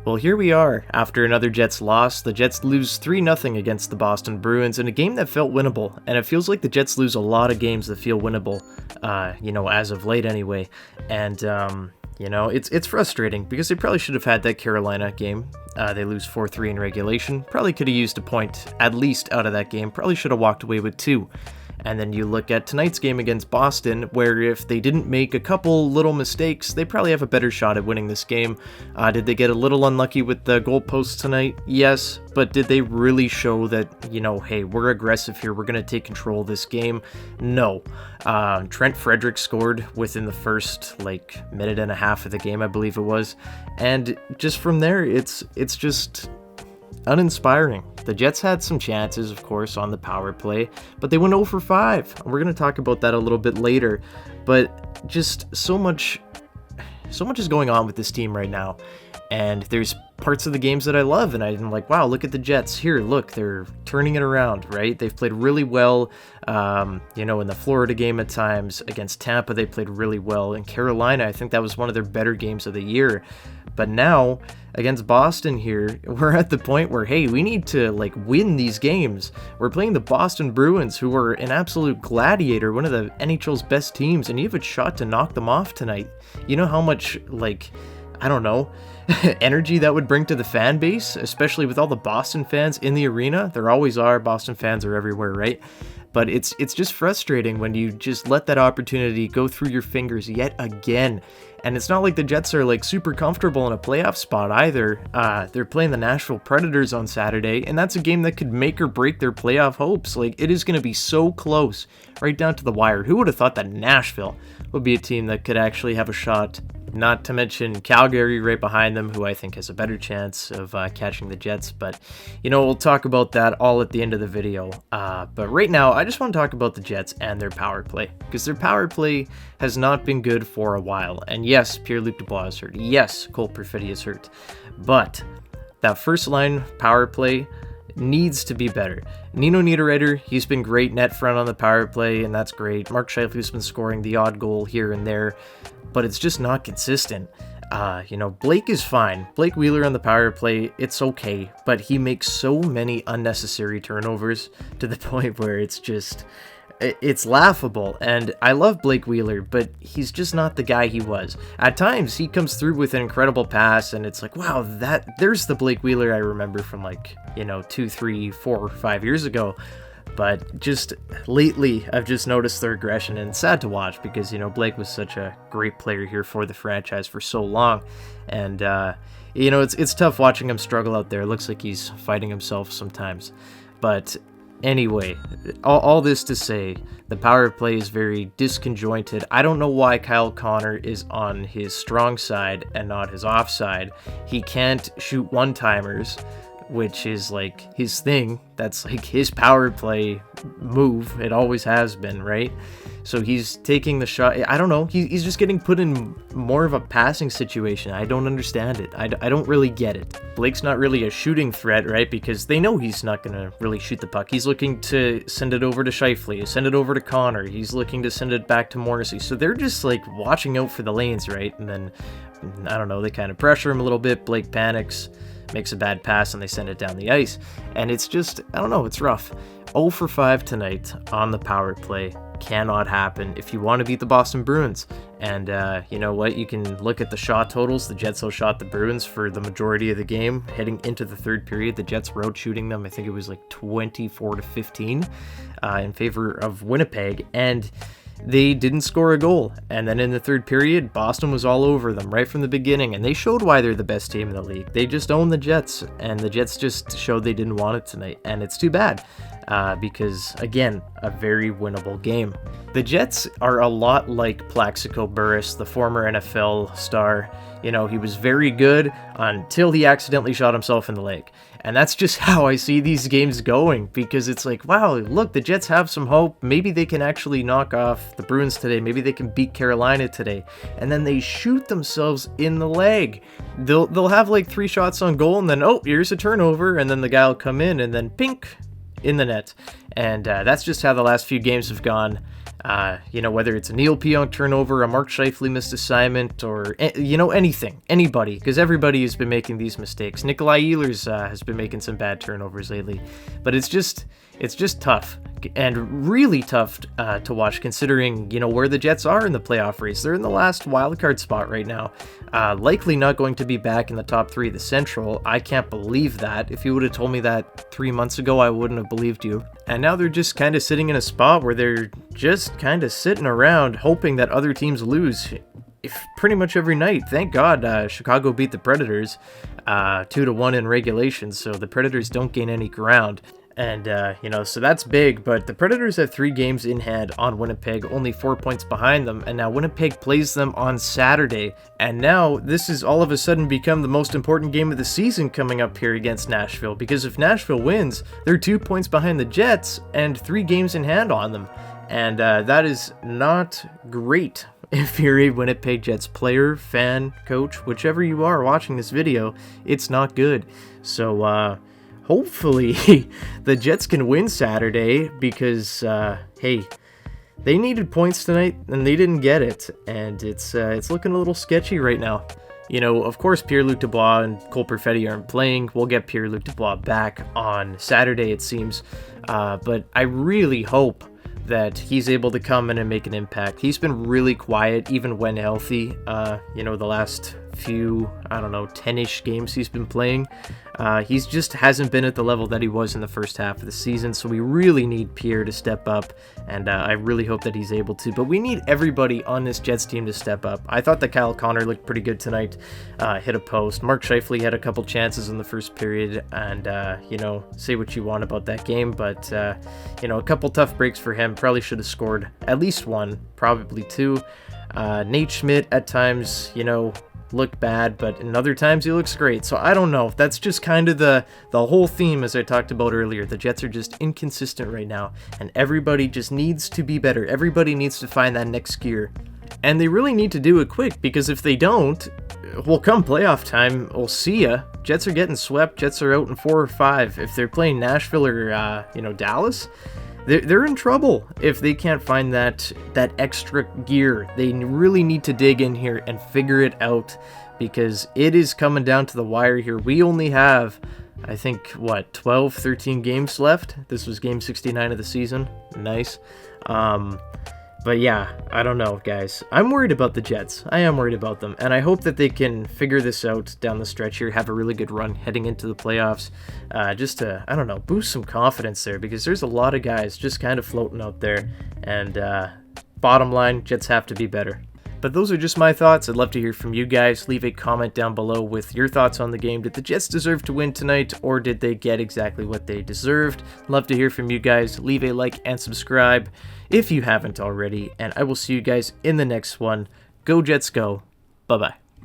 Well, here we are after another Jets loss. The Jets lose 3-0 against the Boston Bruins in a game that felt winnable, and it feels like the Jets lose a lot of games that feel winnable, as of late anyway. And, it's frustrating because they probably should have had that Carolina game. They lose 4-3 in regulation. Probably could have used a point at least out of that game. Probably should have walked away with 2. And then you look at tonight's game against Boston, where if they didn't make a couple little mistakes, they probably have a better shot at winning this game. Did they get a little unlucky with the goalposts tonight? Yes, but did they really show that, hey, we're aggressive here, we're going to take control of this game? No. Trent Frederick scored within the first, minute and a half of the game, I believe it was. And just from there, it's just uninspiring. The Jets had some chances, of course, on the power play, but they went 0 for 5. We're going to talk about that a little bit later, but just so much is going on with this team right now, and there's parts of the games that I love, and I'm like, wow, look at the Jets. Here, look, they're turning it around, right? They've played really well, in the Florida game at times. Against Tampa, they played really well. In Carolina, I think that was one of their better games of the year. But now, against Boston here, we're at the point where, hey, we need to, win these games. We're playing the Boston Bruins, who are an absolute gladiator, one of the NHL's best teams, and you have a shot to knock them off tonight. You know how much, energy that would bring to the fan base, especially with all the Boston fans in the arena. There always are. Boston fans are everywhere, right? But it's just frustrating when you just let that opportunity go through your fingers yet again. And it's not like the Jets are super comfortable in a playoff spot either. They're playing the Nashville Predators on Saturday, and that's a game that could make or break their playoff hopes. It is going to be so close, right down to the wire. Who would have thought that Nashville would be a team that could actually have a shot? Not to mention Calgary right behind them, who I think has a better chance of catching the Jets. But, we'll talk about that all at the end of the video. But right now, I just want to talk about the Jets and their power play, because their power play has not been good for a while. And yes, Pierre-Luc Dubois is hurt. Yes, Cole Perfetti is hurt. But that first line power play needs to be better. Nino Niederreiter, he's been great net front on the power play, and that's great. Mark Scheifele's been scoring the odd goal here and there, but it's just not consistent. Blake is fine. Blake Wheeler on the power play, it's okay, but he makes so many unnecessary turnovers to the point where it's laughable. And I love Blake Wheeler, but he's just not the guy he was. At times, he comes through with an incredible pass, and it's like, wow, there's the Blake Wheeler I remember from 2, 3, 4, 5 years ago. But just lately, I've just noticed their aggression, and it's sad to watch because, Blake was such a great player here for the franchise for so long. And, it's tough watching him struggle out there. It looks like he's fighting himself sometimes. But anyway, all this to say, the power play is very disconjointed. I don't know why Kyle Connor is on his strong side and not his offside. He can't shoot one-timers, which is his thing. That's his power play move. It always has been, right? So he's taking the shot. I don't know. He's just getting put in more of a passing situation. I don't understand it. I don't really get it. Blake's not really a shooting threat, right? Because they know he's not going to really shoot the puck. He's looking to send it over to Scheifele, send it over to Connor. He's looking to send it back to Morrissey. So they're just watching out for the lanes, right? And then, I don't know, they kind of pressure him a little bit. Blake panics, makes a bad pass, and they send it down the ice. And it's just, I don't know, it's rough. 0 for 5 tonight on the power play. Cannot happen if you want to beat the Boston Bruins. And you know what? You can look at the shot totals. The Jets outshot the Bruins for the majority of the game. Heading into the third period, the Jets were out shooting them. I think it was 24-15 in favor of Winnipeg. And they didn't score a goal. And then in the third period, Boston was all over them right from the beginning, and they showed why they're the best team in the league. They just owned the Jets, and the Jets just showed they didn't want it tonight, and it's too bad. Because, again, a very winnable game. The Jets are a lot like Plaxico Burress, the former NFL star. He was very good until he accidentally shot himself in the leg. And that's just how I see these games going, because it's wow, look, the Jets have some hope. Maybe they can actually knock off the Bruins today. Maybe they can beat Carolina today. And then they shoot themselves in the leg. They'll have 3 shots on goal, and then, oh, here's a turnover, and then the guy will come in, and then pink, in the net. And that's just how the last few games have gone. Whether it's a Neil Pionk turnover, a Mark Scheifele missed assignment, or, anything, anybody, because everybody has been making these mistakes. Nikolai Ehlers has been making some bad turnovers lately, but it's just tough, and really tough to watch, considering, where the Jets are in the playoff race. They're in the last wildcard spot right now, likely not going to be back in the top 3 of the Central. I can't believe that. If you would have told me that 3 months ago, I wouldn't have believed you. And now they're just kind of sitting in a spot where they're just kind of sitting around hoping that other teams lose pretty much every night. Thank God Chicago beat the Predators 2-1 in regulation, so the Predators don't gain any ground. And, so that's big, but the Predators have 3 games in hand on Winnipeg, only 4 points behind them, and now Winnipeg plays them on Saturday. And now this has all of a sudden become the most important game of the season coming up here against Nashville, because if Nashville wins, they're 2 points behind the Jets and 3 games in hand on them. And that is not great if you're a Winnipeg Jets player, fan, coach, whichever you are watching this video. It's not good. So, hopefully the Jets can win Saturday, because, hey, they needed points tonight and they didn't get it, and it's looking a little sketchy right now. Of course, Pierre-Luc Dubois and Cole Perfetti aren't playing. We'll get Pierre-Luc Dubois back on Saturday, it seems, but I really hope that he's able to come in and make an impact. He's been really quiet, even when healthy. The last few, 10-ish games he's been playing, he's just hasn't been at the level that he was in the first half of the season, so we really need Pierre to step up, and I really hope that he's able to. But we need everybody on this Jets team to step up. I thought that Kyle Connor looked pretty good tonight, hit a post. Mark Scheifele had a couple chances in the first period, and, say what you want about that game, but, a couple tough breaks for him. Probably should have scored at least 1, probably 2. Nate Schmidt at times, looked bad, but in other times he looks great. So I don't know. That's just kind of the whole theme, as I talked about earlier. The Jets are just inconsistent right now, and everybody just needs to be better. Everybody needs to find that next gear, and they really need to do it quick, because if they don't, well, come playoff time, we'll see ya. Jets are getting swept. Jets are out in 4 or 5. If they're playing Nashville or Dallas, they're in trouble if they can't find that extra gear. They really need to dig in here and figure it out, because it is coming down to the wire here. We only have, I think, 12, 13 games left. This was game 69 of the season. Nice. But yeah, I don't know, guys. I'm worried about the Jets. I am worried about them, and I hope that they can figure this out down the stretch here, have a really good run heading into the playoffs, just to, boost some confidence there, because there's a lot of guys just kind of floating out there, and bottom line, Jets have to be better. But those are just my thoughts. I'd love to hear from you guys. Leave a comment down below with your thoughts on the game. Did the Jets deserve to win tonight, or did they get exactly what they deserved? Love to hear from you guys. Leave a like and subscribe if you haven't already, and I will see you guys in the next one. Go Jets go. Bye-bye.